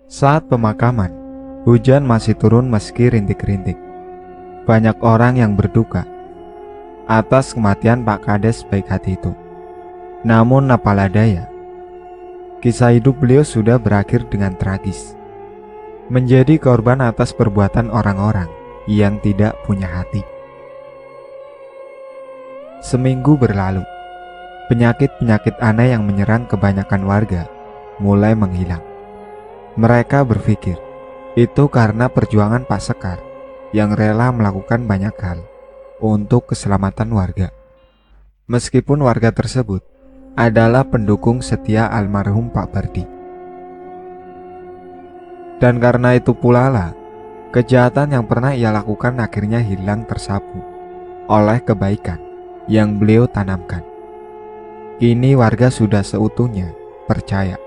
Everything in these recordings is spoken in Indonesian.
Saat pemakaman, hujan masih turun meski rintik-rintik. Banyak orang yang berduka atas kematian Pak Kades baik hati itu. Namun apalah daya, kisah hidup beliau sudah berakhir dengan tragis. Menjadi korban atas perbuatan orang-orang yang tidak punya hati. Seminggu berlalu, penyakit-penyakit aneh yang menyerang kebanyakan warga mulai menghilang. Mereka berpikir, itu karena perjuangan Pak Sekar yang rela melakukan banyak hal untuk keselamatan warga. Meskipun warga tersebut adalah pendukung setia almarhum Pak Bardi. Dan karena itu pula lah, kejahatan yang pernah ia lakukan akhirnya hilang tersapu oleh kebaikan yang beliau tanamkan. Kini warga sudah seutuhnya percaya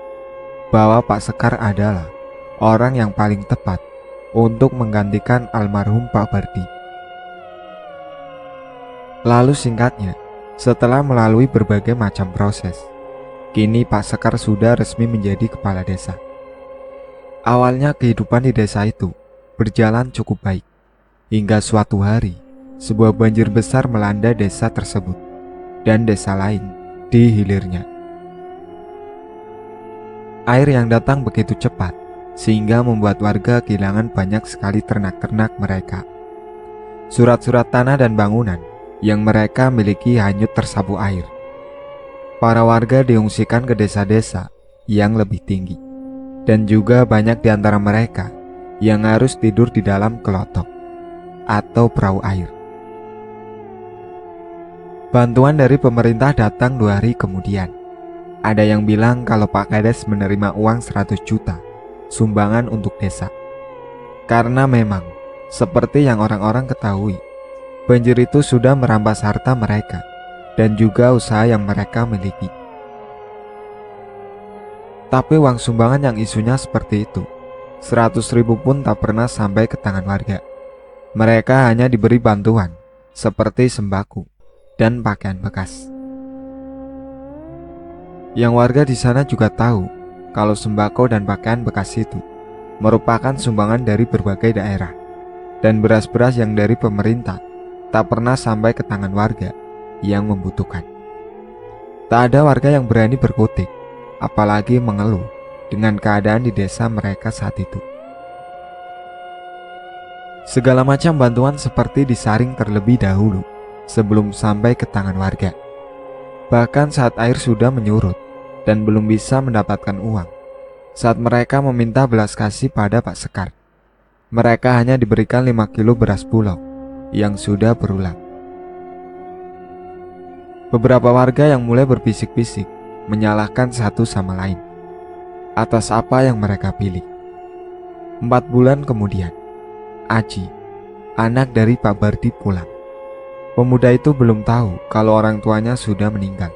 bahwa Pak Sekar adalah orang yang paling tepat untuk menggantikan almarhum Pak Bardi. Lalu singkatnya, setelah melalui berbagai macam proses, kini Pak Sekar sudah resmi menjadi kepala desa. Awalnya kehidupan di desa itu berjalan cukup baik, hingga suatu hari sebuah banjir besar melanda desa tersebut dan desa lain di hilirnya. Air yang datang begitu cepat sehingga membuat warga kehilangan banyak sekali ternak-ternak mereka. Surat-surat tanah dan bangunan yang mereka miliki hanyut tersapu air. Para warga diungsikan ke desa-desa yang lebih tinggi, dan juga banyak di antara mereka yang harus tidur di dalam kelotok atau perahu air. Bantuan dari pemerintah datang 2 hari kemudian. Ada yang bilang kalau Pak Kades menerima uang 100 juta sumbangan untuk desa. Karena memang, seperti yang orang-orang ketahui, banjir itu sudah merampas harta mereka dan juga usaha yang mereka miliki. Tapi uang sumbangan yang isunya seperti itu, 100.000 pun tak pernah sampai ke tangan warga. Mereka hanya diberi bantuan seperti sembako dan pakaian bekas. Yang warga di sana juga tahu kalau sembako dan pakaian bekas itu merupakan sumbangan dari berbagai daerah, dan beras-beras yang dari pemerintah tak pernah sampai ke tangan warga yang membutuhkan. Tak ada warga yang berani berkutik, apalagi mengeluh dengan keadaan di desa mereka saat itu. Segala macam bantuan seperti disaring terlebih dahulu sebelum sampai ke tangan warga. Bahkan saat air sudah menyurut dan belum bisa mendapatkan uang, saat mereka meminta belas kasih pada Pak Sekar, mereka hanya diberikan 5 kilo beras bulog yang sudah berulang. Beberapa warga yang mulai berbisik-bisik menyalahkan satu sama lain atas apa yang mereka pilih. 4 bulan kemudian, Aji, anak dari Pak Bardi, pulang. Pemuda itu belum tahu kalau orang tuanya sudah meninggal.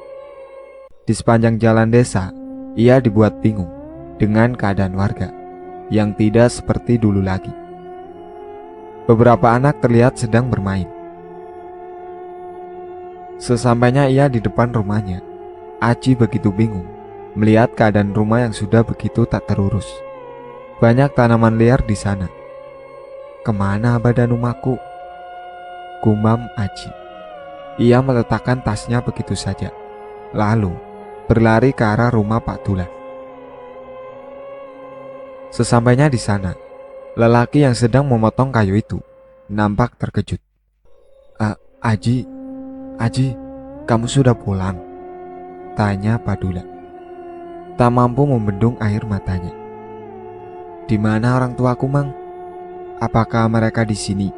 Di sepanjang jalan desa, ia dibuat bingung dengan keadaan warga yang tidak seperti dulu lagi. Beberapa anak terlihat sedang bermain. Sesampainya ia di depan rumahnya, Aji begitu bingung melihat keadaan rumah yang sudah begitu tak terurus. Banyak tanaman liar di sana. "Kemana badan rumahku?" gumam Aji. Ia meletakkan tasnya begitu saja, lalu berlari ke arah rumah Pak Dula. Sesampainya di sana, lelaki yang sedang memotong kayu itu nampak terkejut. Aji, kamu sudah pulang?" tanya Pak Dula. Tak mampu membendung air matanya. "Di mana orang tuaku, Mang? Apakah mereka di sini?"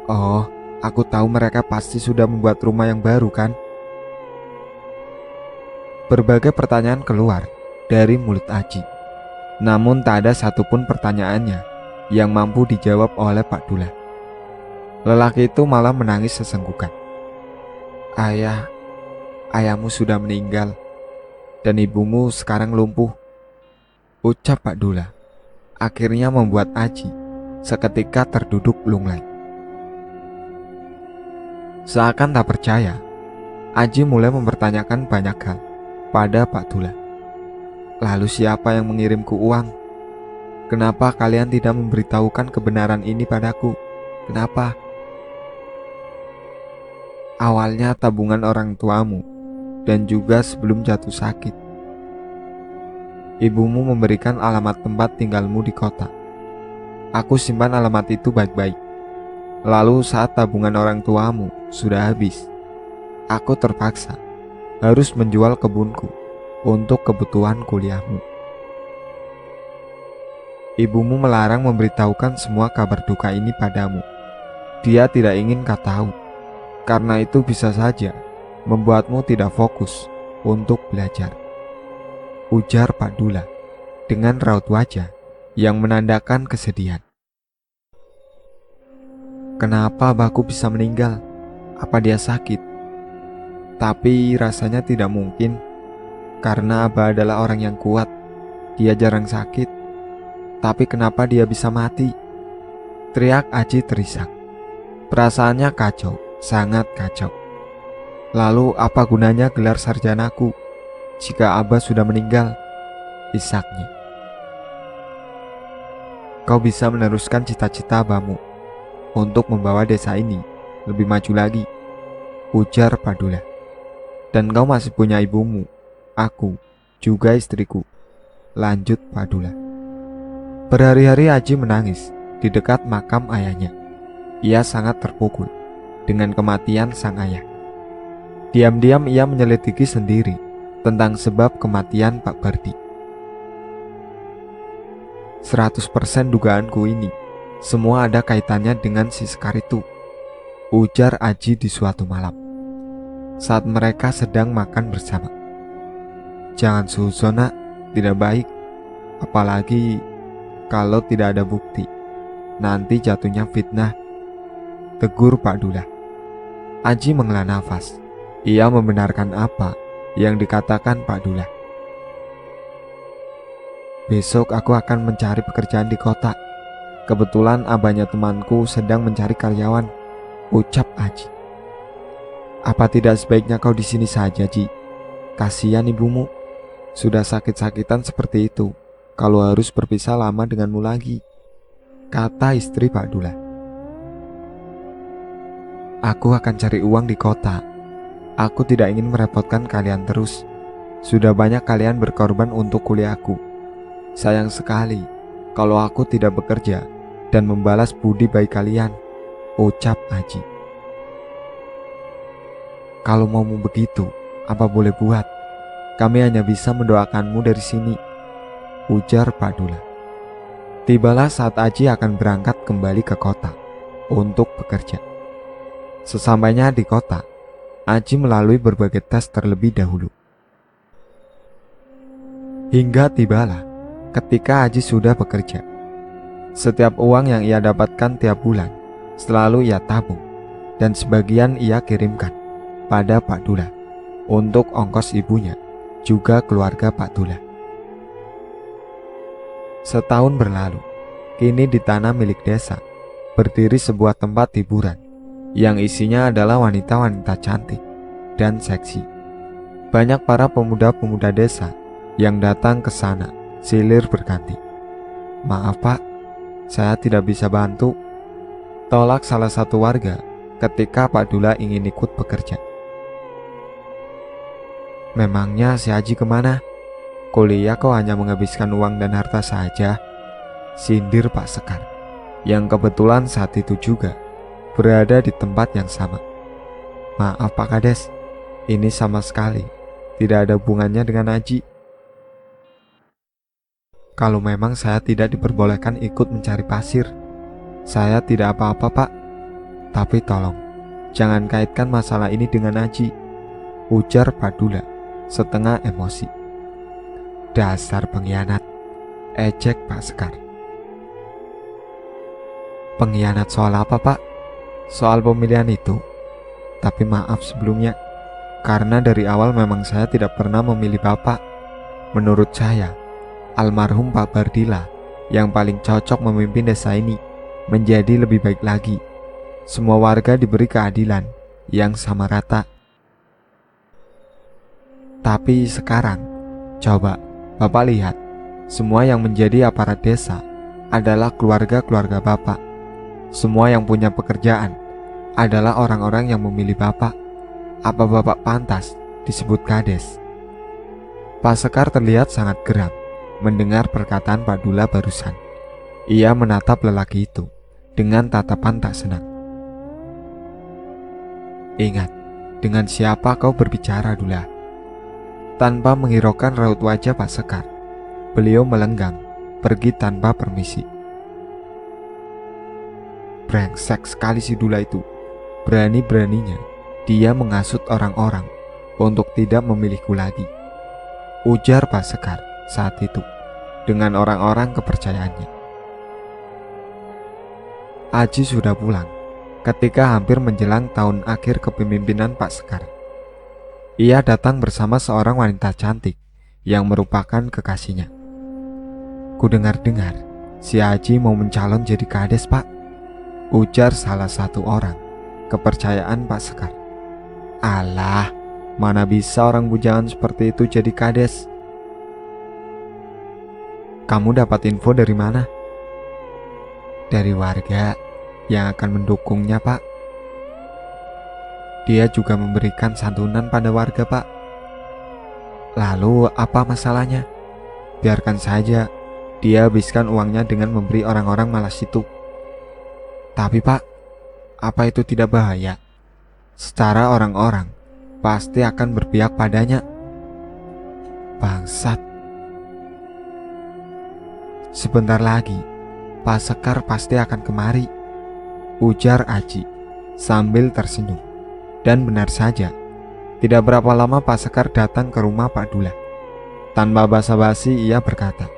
"Oh, aku tahu mereka pasti sudah membuat rumah yang baru, kan?" Berbagai pertanyaan keluar dari mulut Aji, namun tak ada satupun pertanyaannya yang mampu dijawab oleh Pak Dula. Lelaki itu malah menangis sesenggukan. Ayahmu sudah meninggal dan ibumu sekarang lumpuh," ucap Pak Dula. Akhirnya membuat Aji seketika terduduk lunglai. Seakan tak percaya, Aji mulai mempertanyakan banyak hal pada Pak Dula. "Lalu siapa yang mengirimku uang?" Kenapa kalian tidak memberitahukan kebenaran ini padaku? Kenapa? Awalnya tabungan orang tuamu, dan juga sebelum jatuh sakit, ibumu memberikan alamat tempat tinggalmu di kota. Aku simpan alamat itu baik-baik. Lalu saat tabungan orang tuamu sudah habis, aku terpaksa harus menjual kebunku untuk kebutuhan kuliahmu. Ibumu melarang memberitahukan semua kabar duka ini padamu. Dia tidak ingin kau tahu, karena itu bisa saja membuatmu tidak fokus untuk belajar. Ujar Pak Dula dengan raut wajah yang menandakan kesedihan. Kenapa abahku bisa meninggal? Apa dia sakit? Tapi rasanya tidak mungkin, karena abah adalah orang yang kuat. Dia jarang sakit. Tapi kenapa dia bisa mati? Teriak Aji terisak. Perasaannya kacau, sangat kacau. Lalu apa gunanya gelar sarjanaku jika abah sudah meninggal? Isaknya. Kau bisa meneruskan cita-cita abahmu untuk membawa desa ini lebih maju lagi, ujar Padula. Dan kau masih punya ibumu, aku, juga istriku, lanjut Padula. Berhari-hari Aji menangis di dekat makam ayahnya. Ia sangat terpukul dengan kematian sang ayah. Diam-diam ia menyelidiki sendiri tentang sebab kematian Pak Bardi. 100% dugaanku ini semua ada kaitannya dengan si Sekar itu, ujar Aji di suatu malam saat mereka sedang makan bersama. Jangan suzon nak, tidak baik, apalagi kalau tidak ada bukti, nanti jatuhnya fitnah, tegur Pak Dula. Aji menghela nafas. Ia membenarkan apa yang dikatakan Pak Dula. Besok aku akan mencari pekerjaan di kota. Kebetulan abahnya temanku sedang mencari karyawan, ucap Aji. Apa tidak sebaiknya kau di sini saja, Ji? Kasihan ibumu, sudah sakit-sakitan seperti itu. Kalau harus berpisah lama denganmu lagi, kata istri Pak Dula. Aku akan cari uang di kota. Aku tidak ingin merepotkan kalian terus. Sudah banyak kalian berkorban untuk kuliahku. Sayang sekali kalau aku tidak bekerja dan membalas budi baik kalian, ucap Aji. Kalau maumu begitu, apa boleh buat. Kami hanya bisa mendoakanmu dari sini, ujar Pak Dula. Tibalah saat Aji akan berangkat kembali ke kota untuk bekerja. Sesampainya di kota, Aji melalui berbagai tes terlebih dahulu. Hingga tibalah ketika Aji sudah bekerja. Setiap uang yang ia dapatkan tiap bulan selalu ia tabung, dan sebagian ia kirimkan pada Pak Dula untuk ongkos ibunya, juga keluarga Pak Dula. Setahun berlalu, kini di tanah milik desa berdiri sebuah tempat hiburan yang isinya adalah wanita-wanita cantik dan seksi. Banyak para pemuda-pemuda desa yang datang ke sana silih berganti. Maaf Pak, saya tidak bisa bantu, tolak salah satu warga ketika Pak Dula ingin ikut bekerja. Memangnya si Haji kemana? Kuliah kok hanya menghabiskan uang dan harta saja, sindir Pak Sekar, yang kebetulan saat itu juga berada di tempat yang sama. Maaf Pak Kades, ini sama sekali tidak ada hubungannya dengan Haji. Kalau memang saya tidak diperbolehkan ikut mencari pasir, saya tidak apa-apa Pak. Tapi tolong, jangan kaitkan masalah ini dengan Haji, ujar Pak Dula setengah emosi. Dasar pengkhianat, ejek Pak Sekar. Pengkhianat soal apa Pak? Soal pemilihan itu. Tapi maaf sebelumnya, karena dari awal memang saya tidak pernah memilih Bapak. Menurut saya, almarhum Pak Bardila yang paling cocok memimpin desa ini menjadi lebih baik lagi. Semua warga diberi keadilan yang sama rata. Tapi sekarang, coba Bapak lihat, semua yang menjadi aparat desa adalah keluarga-keluarga Bapak. Semua yang punya pekerjaan adalah orang-orang yang memilih Bapak. Apa Bapak pantas disebut kades?" Pak Sekar terlihat sangat geram mendengar perkataan Pak Dula barusan. Ia menatap lelaki itu dengan tatapan tak senang. "Ingat, dengan siapa kau berbicara, Dula?" Tanpa menghiraukan raut wajah Pak Sekar, beliau melenggang pergi tanpa permisi. Brengsek sekali si Dula itu. Berani-beraninya dia menghasut orang-orang untuk tidak memilihku lagi, ujar Pak Sekar saat itu dengan orang-orang kepercayaannya. Aji sudah pulang ketika hampir menjelang tahun akhir kepemimpinan Pak Sekar. Ia datang bersama seorang wanita cantik yang merupakan kekasihnya. "Ku dengar-dengar si Aji mau mencalon jadi kades, Pak," ujar salah satu orang kepercayaan Pak Sekar. "Alah, mana bisa orang bujangan seperti itu jadi kades?" "Kamu dapat info dari mana?" "Dari warga yang akan mendukungnya, Pak. Dia juga memberikan santunan pada warga, Pak." "Lalu apa masalahnya? Biarkan saja dia habiskan uangnya dengan memberi orang-orang malas itu." "Tapi Pak, apa itu tidak bahaya? Secara orang-orang pasti akan berpihak padanya." "Bangsat. Sebentar lagi Pak Sekar pasti akan kemari," ujar Aji sambil tersenyum. Dan benar saja, tidak berapa lama Pak Sekar datang ke rumah Pak Dula. Tanpa basa-basi ia berkata,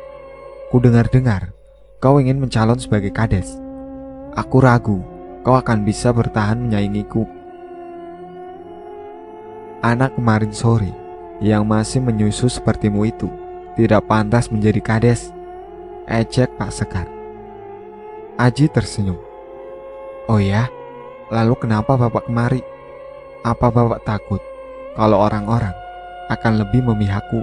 "Ku dengar-dengar kau ingin mencalon sebagai kades. Aku ragu kau akan bisa bertahan menyaingiku." "Anak kemarin sore yang masih menyusu sepertimu itu tidak pantas menjadi kades," ejek Pak Sekar. Aji tersenyum. "Oh ya, lalu kenapa Bapak kemari? Apa Bapak takut kalau orang-orang akan lebih memihakku?"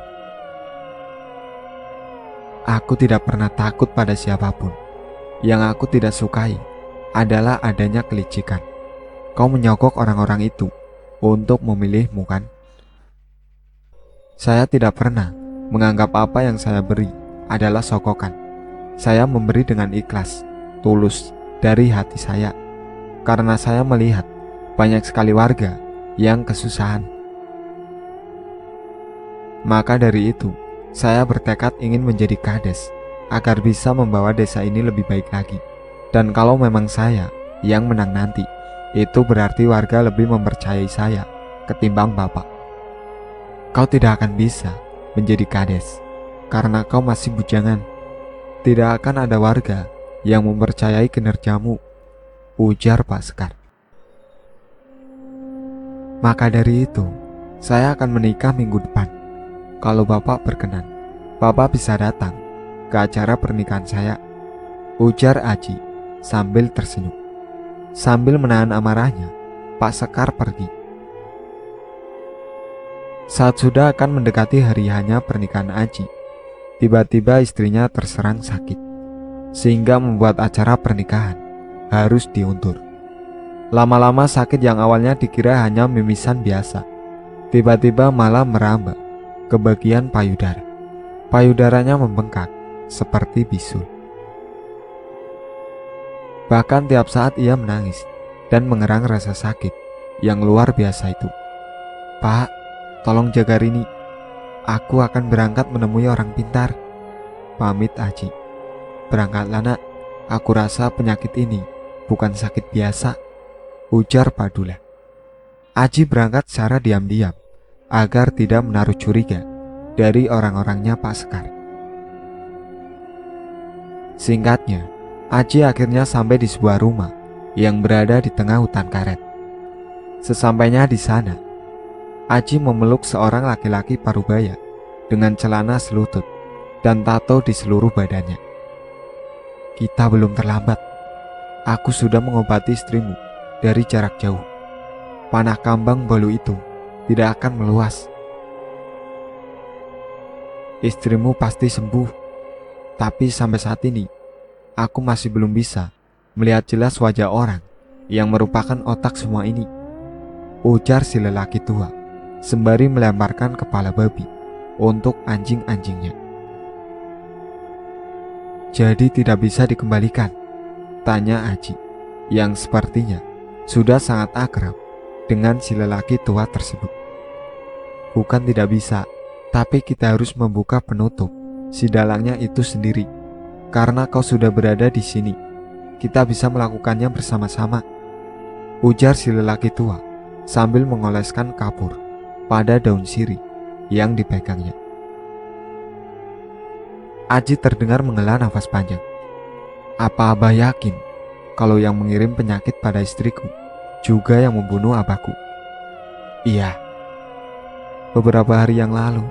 "Aku tidak pernah takut pada siapapun. Yang aku tidak sukai adalah adanya kelicikan. Kau menyogok orang-orang itu untuk memilihmu, kan?" "Saya tidak pernah menganggap apa yang saya beri adalah sogokan. Saya memberi dengan ikhlas, tulus dari hati saya, karena saya melihat banyak sekali warga yang kesusahan. Maka dari itu, saya bertekad ingin menjadi kades agar bisa membawa desa ini lebih baik lagi. Dan kalau memang saya yang menang nanti, itu berarti warga lebih mempercayai saya ketimbang Bapak. Kau tidak akan bisa menjadi kades karena kau masih bujangan. Tidak akan ada warga yang mempercayai kinerjamu," ujar Pak Sekar. "Maka dari itu, saya akan menikah minggu depan. Kalau Bapak berkenan, Bapak bisa datang ke acara pernikahan saya," ujar Aji sambil tersenyum. Sambil menahan amarahnya, Pak Sekar pergi. Saat sudah akan mendekati hari hanya pernikahan Aji, tiba-tiba istrinya terserang sakit, sehingga membuat acara pernikahan harus diundur. Lama-lama sakit yang awalnya dikira hanya mimisan biasa, tiba-tiba malah merambah ke bagian payudara. Payudaranya membengkak seperti bisul. Bahkan tiap saat ia menangis dan mengerang rasa sakit yang luar biasa itu. "Pak, tolong jaga Rini. Aku akan berangkat menemui orang pintar," pamit Aji. "Berangkatlah nak, aku rasa penyakit ini bukan sakit biasa," ujar Pak Dula. Aji berangkat secara diam-diam agar tidak menaruh curiga dari orang-orangnya Pak Sekar. Singkatnya, Aji akhirnya sampai di sebuah rumah yang berada di tengah hutan karet. Sesampainya di sana, Aji memeluk seorang laki-laki parubaya dengan celana selutut dan tato di seluruh badannya. "Kita belum terlambat. Aku sudah mengobati istrimu dari jarak jauh. Panah kambang bolu itu tidak akan meluas. Istrimu pasti sembuh. Tapi sampai saat ini aku masih belum bisa melihat jelas wajah orang yang merupakan otak semua ini, ujar si lelaki tua sembari melemparkan kepala babi untuk anjing-anjingnya. Jadi tidak bisa dikembalikan? Tanya Aji yang sepertinya sudah sangat akrab dengan si lelaki tua tersebut. Bukan tidak bisa, tapi kita harus membuka penutup si dalangnya itu sendiri. Karena kau sudah berada di sini, kita bisa melakukannya bersama-sama, ujar si lelaki tua sambil mengoleskan kapur pada daun sirih yang dipegangnya. Aji terdengar menghela nafas panjang. Apa Abah yakin kalau yang mengirim penyakit pada istriku juga yang membunuh abahku? Iya. Beberapa hari yang lalu,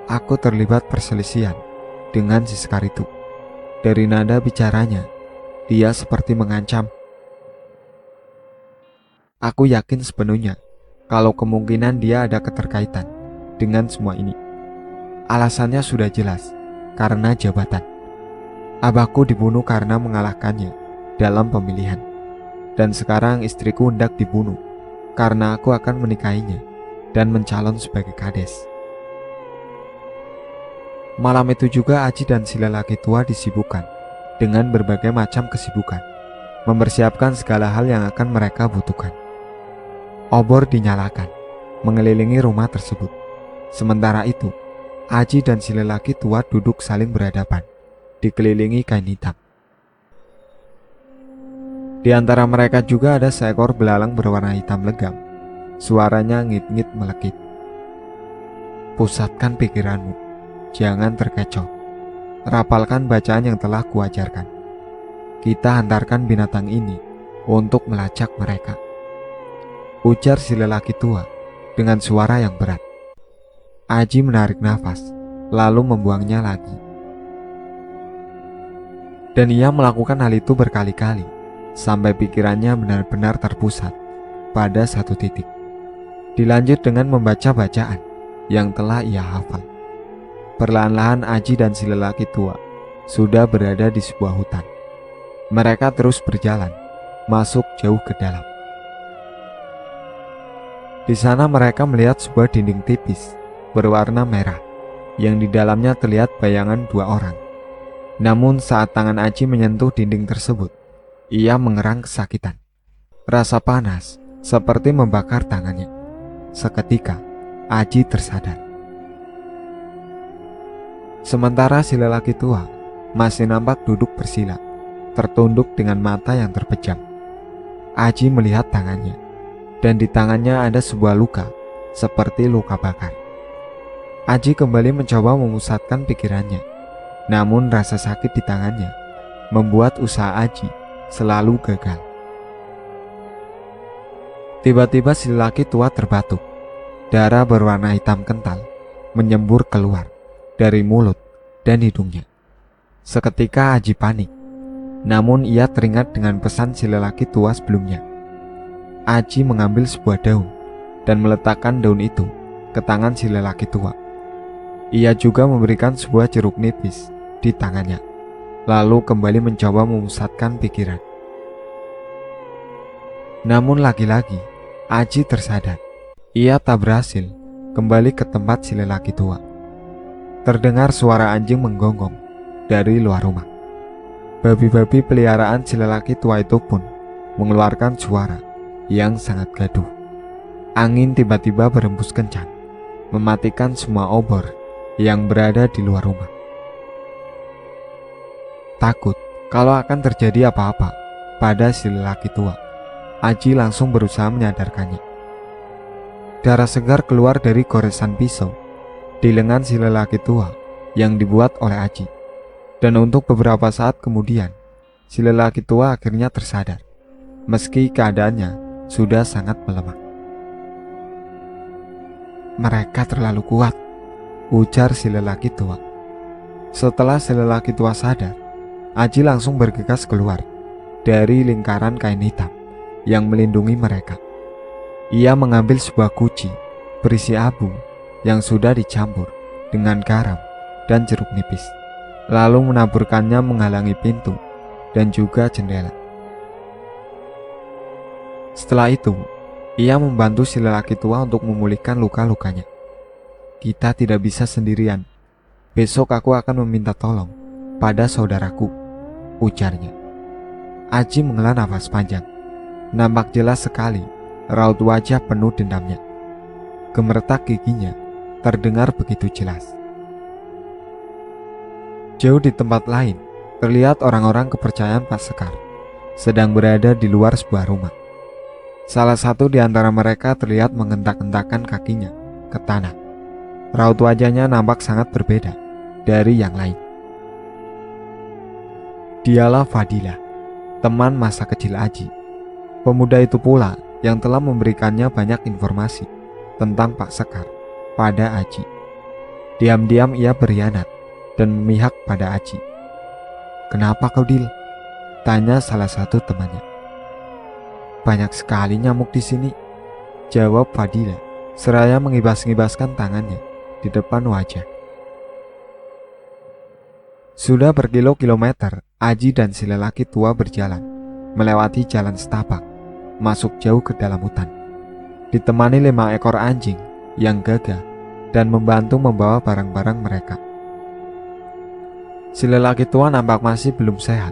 aku terlibat perselisihan dengan si Sekar itu. Dari nada bicaranya, dia seperti mengancam. Aku yakin sepenuhnya kalau kemungkinan dia ada keterkaitan dengan semua ini. Alasannya sudah jelas, karena jabatan. Abahku dibunuh karena mengalahkannya dalam pemilihan. Dan sekarang istriku hendak dibunuh karena aku akan menikahinya dan mencalon sebagai kades. Malam itu juga Aji dan si lelaki tua disibukkan dengan berbagai macam kesibukan, mempersiapkan segala hal yang akan mereka butuhkan. Obor dinyalakan, mengelilingi rumah tersebut. Sementara itu, Aji dan si lelaki tua duduk saling berhadapan, dikelilingi kain hitam. Di antara mereka juga ada seekor belalang berwarna hitam legam. Suaranya ngit-ngit melekit. Pusatkan pikiranmu, jangan terkecoh. Rapalkan bacaan yang telah kuajarkan. Kita hantarkan binatang ini untuk melacak mereka, ujar si lelaki tua dengan suara yang berat. Aji menarik nafas, lalu membuangnya lagi. Dan ia melakukan hal itu berkali-kali, sampai pikirannya benar-benar terpusat pada satu titik. Dilanjut dengan membaca bacaan yang telah ia hafal. Perlahan-lahan Aji dan si lelaki tua sudah berada di sebuah hutan. Mereka terus berjalan, masuk jauh ke dalam. Di sana mereka melihat sebuah dinding tipis berwarna merah yang di dalamnya terlihat bayangan dua orang. Namun saat tangan Aji menyentuh dinding tersebut, ia mengerang kesakitan. Rasa panas seperti membakar tangannya. Seketika Aji tersadar. Sementara si lelaki tua masih nampak duduk bersila, tertunduk dengan mata yang terpejam. Aji melihat tangannya, dan di tangannya ada sebuah luka, seperti luka bakar. Aji kembali mencoba memusatkan pikirannya, namun rasa sakit di tangannya membuat usaha Aji selalu gagal. Tiba-tiba si lelaki tua terbatuk. Darah berwarna hitam kental menyembur keluar dari mulut dan hidungnya. Seketika Aji panik, namun ia teringat dengan pesan si lelaki tua sebelumnya. Aji mengambil sebuah daun dan meletakkan daun itu ke tangan si lelaki tua. Ia juga memberikan sebuah jeruk nipis di tangannya, lalu kembali mencoba memusatkan pikiran. Namun lagi-lagi Aji tersadar. Ia tak berhasil kembali ke tempat si lelaki tua. Terdengar suara anjing menggonggong dari luar rumah. Babi-babi peliharaan si lelaki tua itu pun mengeluarkan suara yang sangat gaduh. Angin tiba-tiba berembus kencang, mematikan semua obor yang berada di luar rumah. Takut kalau akan terjadi apa-apa pada si lelaki tua, Aji langsung berusaha menyadarkannya. Darah segar keluar dari goresan pisau di lengan si lelaki tua yang dibuat oleh Aji. Dan untuk beberapa saat kemudian, si lelaki tua akhirnya tersadar, meski keadaannya sudah sangat melemah. Mereka terlalu kuat, ujar si lelaki tua. Setelah si lelaki tua sadar, Aji langsung bergegas keluar dari lingkaran kain hitam yang melindungi mereka. Ia mengambil sebuah guci berisi abu yang sudah dicampur dengan garam dan jeruk nipis, lalu menaburkannya menghalangi pintu dan juga jendela. Setelah itu, ia membantu si lelaki tua untuk memulihkan luka-lukanya. "Kita tidak bisa sendirian. Besok aku akan meminta tolong pada saudaraku," ujarnya. Aji menghela nafas panjang. Nampak jelas sekali raut wajah penuh dendamnya. Gemeretak giginya terdengar begitu jelas. Jauh di tempat lain, terlihat orang-orang kepercayaan Pak Sekar sedang berada di luar sebuah rumah. Salah satu di antara mereka terlihat menghentak-hentakkan kakinya ke tanah. Raut wajahnya nampak sangat berbeda dari yang lain. Dialah Fadilah, teman masa kecil Aji. Pemuda itu pula yang telah memberikannya banyak informasi tentang Pak Sekar pada Aji. Diam-diam ia berkhianat dan memihak pada Aji. "Kenapa kau, Dil?" tanya salah satu temannya. "Banyak sekali nyamuk di sini," jawab Fadilah seraya mengibas-ngibaskan tangannya di depan wajah. Sudah berkilo-kilometer, Aji dan si lelaki tua berjalan melewati jalan setapak, masuk jauh ke dalam hutan, ditemani 5 ekor anjing yang gagah dan membantu membawa barang-barang mereka. Si lelaki tua nampak masih belum sehat,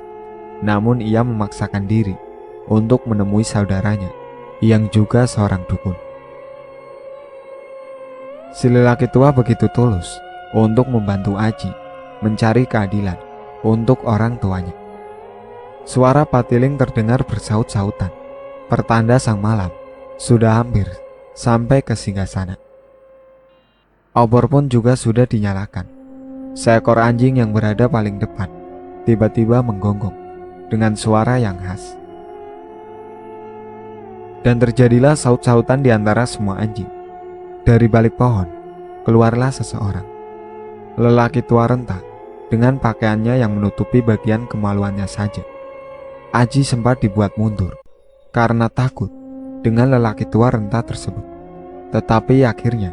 namun ia memaksakan diri untuk menemui saudaranya yang juga seorang dukun. Si lelaki tua begitu tulus untuk membantu Aji mencari keadilan untuk orang tuanya. Suara patiling terdengar bersaut-sautan, pertanda sang malam sudah hampir sampai ke singgasana. Obor pun juga sudah dinyalakan. Seekor anjing yang berada paling depan tiba-tiba menggonggong dengan suara yang khas. Dan terjadilah saut-sautan di antara semua anjing. Dari balik pohon keluarlah seseorang. Lelaki tua renta dengan pakaiannya yang menutupi bagian kemaluannya saja. Aji sempat dibuat mundur karena takut dengan lelaki tua renta tersebut. Tetapi akhirnya,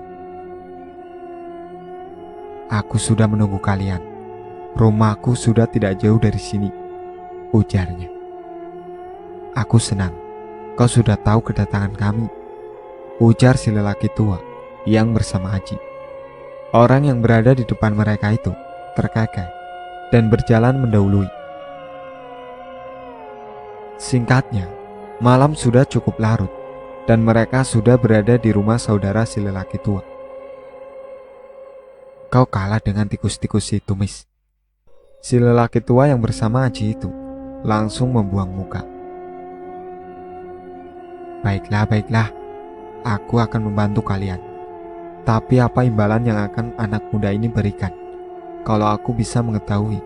"Aku sudah menunggu kalian. Rumahku sudah tidak jauh dari sini," ujarnya. "Aku senang kau sudah tahu kedatangan kami," ujar si lelaki tua yang bersama Aji. Orang yang berada di depan mereka itu terkekeh dan berjalan mendahului. Singkatnya, malam sudah cukup larut dan mereka sudah berada di rumah saudara si lelaki tua. "Kau kalah dengan tikus-tikus itu, Miss." Si lelaki tua yang bersama Aji itu langsung membuang muka. Baiklah, aku akan membantu kalian. Tapi apa imbalan yang akan anak muda ini berikan kalau aku bisa mengetahui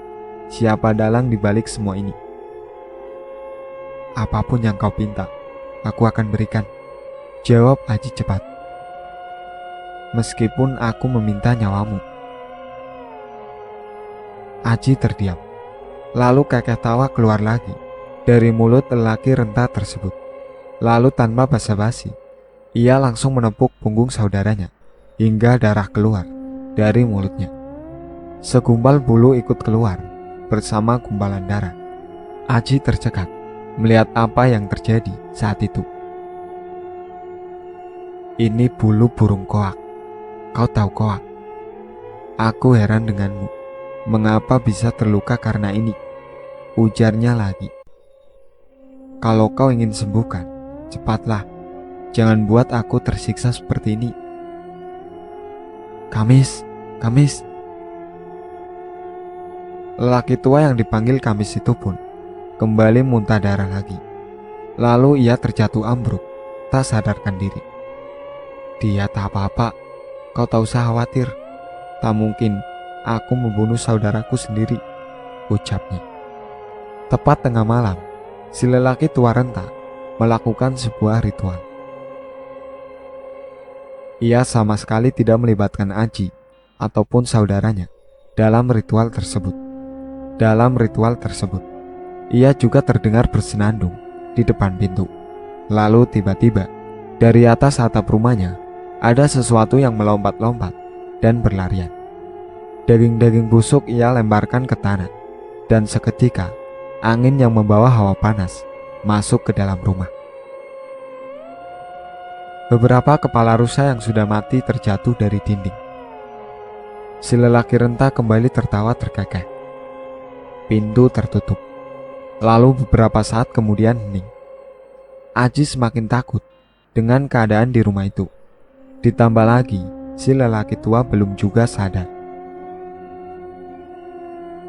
siapa dalang di balik semua ini?" "Apapun yang kau pinta, aku akan berikan," jawab Aji cepat. "Meskipun aku meminta nyawamu." Aji terdiam. Lalu kekeh tawa keluar lagi dari mulut lelaki renta tersebut. Lalu tanpa basa-basi, ia langsung menepuk punggung saudaranya hingga darah keluar dari mulutnya. Segumpal bulu ikut keluar bersama gumpalan darah. Aji tercekat melihat apa yang terjadi saat itu. "Ini bulu burung koak. Kau tahu koak? Aku heran denganmu. Mengapa bisa terluka karena ini?" ujarnya lagi. "Kalau kau ingin sembuhkan, cepatlah. Jangan buat aku tersiksa seperti ini." Kamis. Lelaki tua yang dipanggil Kamis itu pun kembali muntah darah lagi. Lalu ia terjatuh ambruk, tak sadarkan diri. "Dia tak apa-apa. Kau tak usah khawatir. Tak mungkin aku membunuh saudaraku sendiri," ucapnya. Tepat tengah malam, si lelaki tua renta melakukan sebuah ritual. Ia sama sekali tidak melibatkan Aji ataupun saudaranya dalam ritual tersebut. Ia juga terdengar bersenandung di depan pintu. Lalu tiba-tiba, dari atas atap rumahnya, ada sesuatu yang melompat-lompat dan berlarian. Daging-daging busuk ia lemparkan ke tanah, dan seketika angin yang membawa hawa panas masuk ke dalam rumah. Beberapa kepala rusa yang sudah mati terjatuh dari dinding. Si lelaki renta kembali tertawa terkekeh. Pintu tertutup. Lalu beberapa saat kemudian hening. Aji semakin takut dengan keadaan di rumah itu. Ditambah lagi, si lelaki tua belum juga sadar.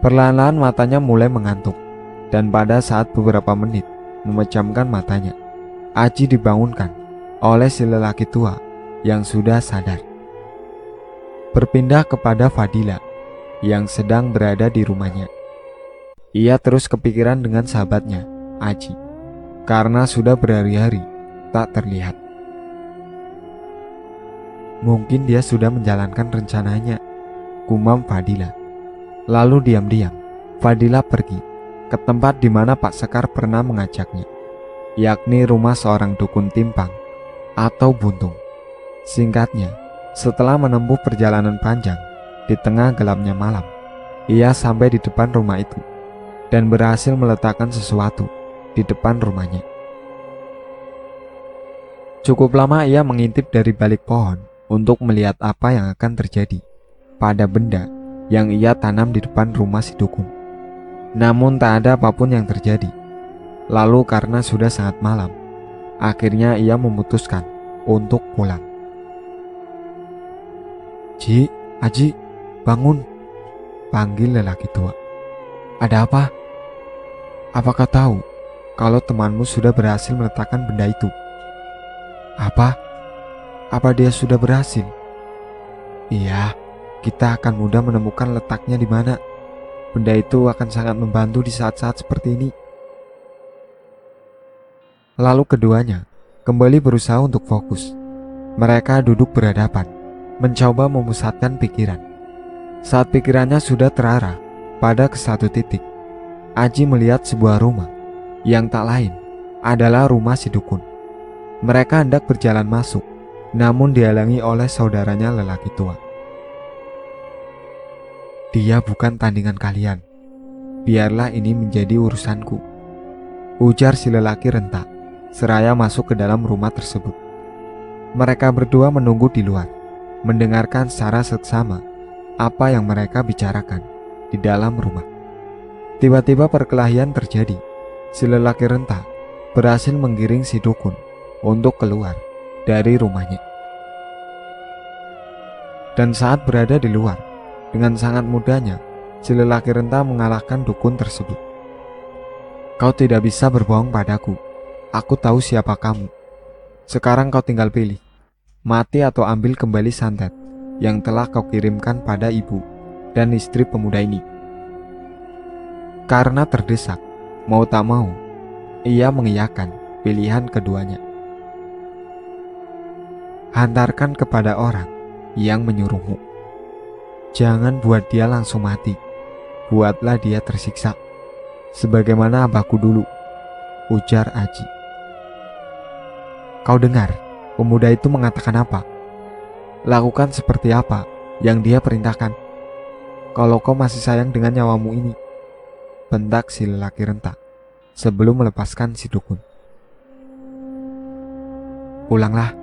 Perlahan-lahan matanya mulai mengantuk, dan pada saat beberapa menit memejamkan matanya, Aji dibangunkan oleh si lelaki tua yang sudah sadar. Berpindah kepada Fadila yang sedang berada di rumahnya. Ia terus kepikiran dengan sahabatnya, Aji, karena sudah berhari-hari tak terlihat. Mungkin dia sudah menjalankan rencananya, gumam Fadila. Lalu diam-diam, Fadila pergi ke tempat di mana Pak Sekar pernah mengajaknya, yakni rumah seorang dukun timpang atau buntung. Singkatnya, setelah menempuh perjalanan panjang di tengah gelapnya malam, ia sampai di depan rumah itu dan berhasil meletakkan sesuatu di depan rumahnya. Cukup lama ia mengintip dari balik pohon untuk melihat apa yang akan terjadi pada benda yang ia tanam di depan rumah si dukun. Namun tak ada apapun yang terjadi. Lalu karena sudah sangat malam, akhirnya ia memutuskan untuk pulang. "Ji, Aji, bangun," panggil lelaki tua. "Ada apa? Apakah tahu kalau temanmu sudah berhasil meletakkan benda itu?" "Apa? Apa dia sudah berhasil?" "Iya, kita akan mudah menemukan letaknya di mana. Benda itu akan sangat membantu di saat-saat seperti ini." Lalu keduanya kembali berusaha untuk fokus. Mereka duduk berhadapan, mencoba memusatkan pikiran. Saat pikirannya sudah terarah pada ke satu titik, Aji melihat sebuah rumah yang tak lain adalah rumah si dukun. Mereka hendak berjalan masuk, namun dihalangi oleh saudaranya lelaki tua. "Dia bukan tandingan kalian. Biarlah ini menjadi urusanku," ujar si lelaki renta seraya masuk ke dalam rumah tersebut. Mereka berdua menunggu di luar, mendengarkan secara seksama apa yang mereka bicarakan di dalam rumah. Tiba-tiba perkelahian terjadi. Si lelaki renta berhasil menggiring si dukun untuk keluar dari rumahnya. Dan saat berada di luar, dengan sangat mudahnya si lelaki renta mengalahkan dukun tersebut. "Kau tidak bisa berbohong padaku. Aku tahu siapa kamu. Sekarang kau tinggal pilih, mati atau ambil kembali santet yang telah kau kirimkan pada ibu dan istri pemuda ini." Karena terdesak, mau tak mau, ia mengiyakan pilihan keduanya. "Hantarkan kepada orang yang menyuruhmu. Jangan buat dia langsung mati. Buatlah dia tersiksa, sebagaimana abahku dulu," ujar Aji. "Kau dengar pemuda itu mengatakan apa? Lakukan seperti apa yang dia perintahkan. Kalau kau masih sayang dengan nyawamu ini," bentak si lelaki renta sebelum melepaskan si dukun. "Pulanglah,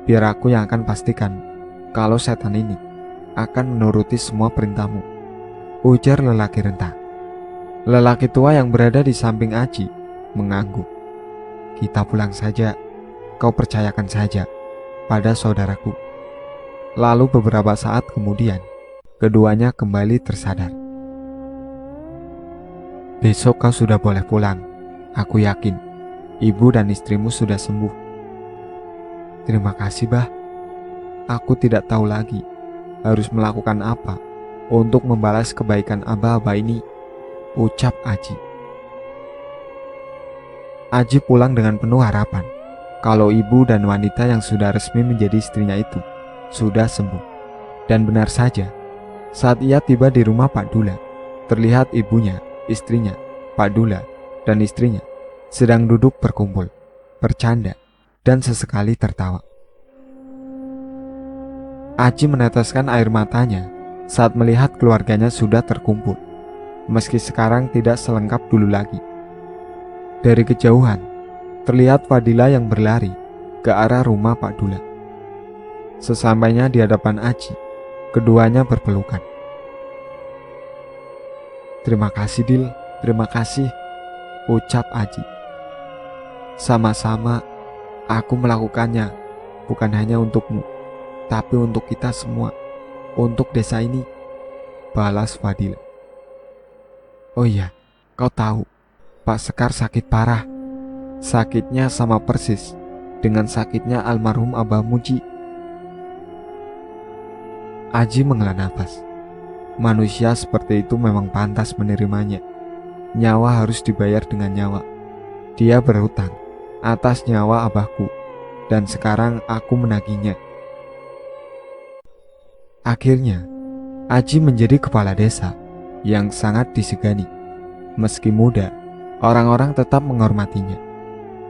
biar aku yang akan pastikan kalau setan ini akan menuruti semua perintahmu," ujar lelaki renta. Lelaki tua yang berada di samping Aji mengangguk. "Kita pulang saja. Kau percayakan saja pada saudaraku." Lalu beberapa saat kemudian, keduanya kembali tersadar. "Besok kau sudah boleh pulang. Aku yakin ibu dan istrimu sudah sembuh." "Terima kasih, Bah. Aku tidak tahu lagi harus melakukan apa untuk membalas kebaikan aba-aba ini," ucap Aji. Aji pulang dengan penuh harapan kalau ibu dan wanita yang sudah resmi menjadi istrinya itu sudah sembuh. Dan benar saja, saat ia tiba di rumah Pak Dula, terlihat ibunya, istrinya, Pak Dula, dan istrinya sedang duduk berkumpul, bercanda, dan sesekali tertawa. Aji meneteskan air matanya saat melihat keluarganya sudah terkumpul, meski sekarang tidak selengkap dulu lagi. Dari kejauhan, terlihat Fadila yang berlari ke arah rumah Pak Dula. Sesampainya di hadapan Aji, keduanya berpelukan. "Terima kasih, Dil, terima kasih," ucap Aji. "Sama-sama, aku melakukannya bukan hanya untukmu, tapi untuk kita semua, untuk desa ini," balas Fadila. "Oh iya, kau tahu, Pak Sekar sakit parah. Sakitnya sama persis dengan sakitnya almarhum Abah Muji." Aji menghela nafas. Manusia seperti itu memang pantas menerimanya. Nyawa harus dibayar dengan nyawa. Dia berhutang atas nyawa abahku, dan sekarang aku menagihnya. Akhirnya, Aji menjadi kepala desa yang sangat disegani. Meski muda, orang-orang tetap menghormatinya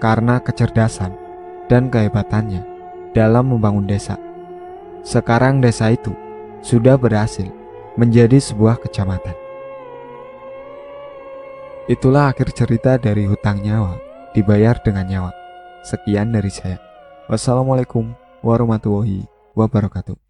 karena kecerdasan dan kehebatannya dalam membangun desa. Sekarang desa itu sudah berhasil menjadi sebuah kecamatan. Itulah akhir cerita dari hutang nyawa dibayar dengan nyawa. Sekian dari saya. Wassalamualaikum warahmatullahi wabarakatuh.